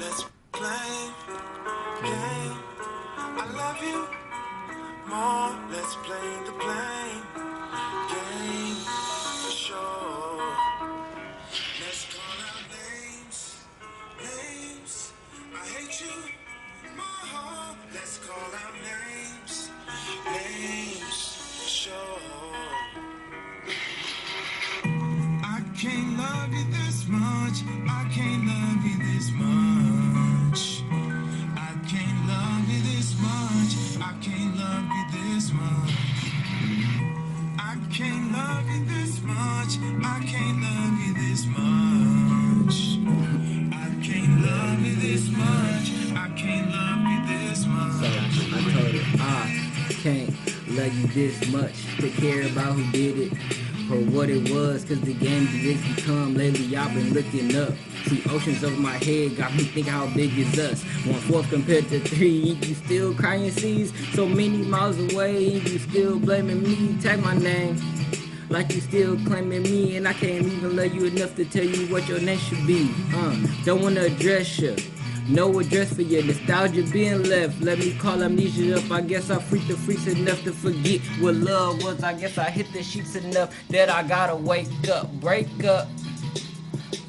let's play game. I love you more, let's play the blame game for sure. Let's call out names, names. I hate you more, let's call out names, names for sure. I can't love you this much, I can't love you this much. I can't love you this much, I can't love you this much. I can't love you this much, I can't love you this much. I can't love you this much, I can't love you this much. So I told her, I can't love you this much to care about who did it or what it was, cause the game that it's become lately I've been looking up. See oceans over my head got me thinking how big is us. 1/4 compared to 3, and you still crying seas so many miles away, and you still blaming me. Tag my name like you still claiming me, and I can't even love you enough to tell you what your name should be. Don't wanna address you, no address for your nostalgia being left. Let me call amnesia up. I guess I freaked the freaks enough to forget what love was. I guess I hit the sheets enough that I gotta wake up, break up.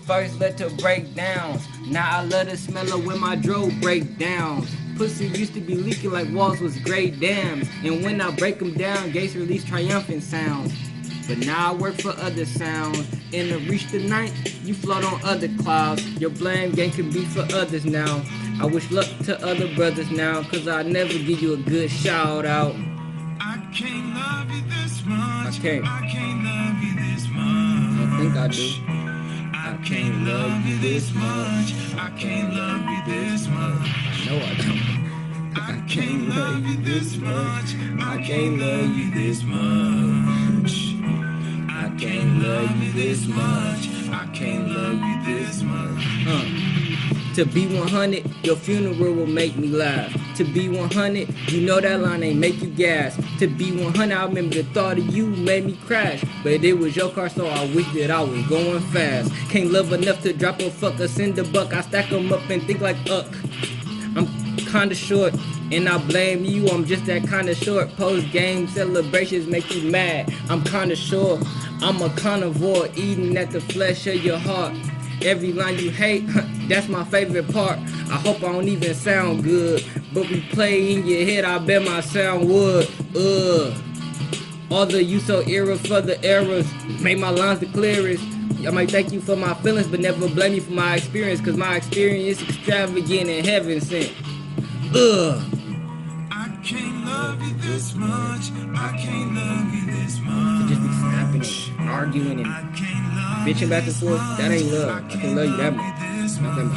First let her break downs. Now I love the smell of when my dro break downs. Pussy used to be leaking like walls was great dams, and when I break them down, gates release triumphant sounds. But now I work for other sounds. In the reach the night, you float on other clouds. Your blame game can be for others now. I wish luck to other brothers now, cause I never give you a good shout out. I can't love you this much. I can't. I can't love you this much. I think I do. I can't love you this much. I can't love you this much. No, I don't. I can't love you this much. I can't love you this much. I can't love you this much. I can't love you this much. To be 100, your funeral will make me laugh. To be 100, you know that line ain't make you gas. To be 100, I remember the thought of you made me crash. But it was your car, so I wish that I was going fast. Can't love enough to drop a fuck or send a buck. I stack them up and think like I'm kinda short, and I blame you, I'm just that kinda short. Post-game celebrations make you mad, I'm kinda sure. I'm a carnivore, eating at the flesh of your heart. Every line you hate, that's my favorite part. I hope I don't even sound good, but we play in your head, I bet my sound would. All the you so era for the errors, make my lines the clearest. I might thank you for my feelings, but never blame you for my experience, cause my experience is extravagant and heaven sent. I can't love you this much. I can't love you this much. Just be snapping and arguing and bitching back and forth, that ain't love. I can love you that much. Nothing.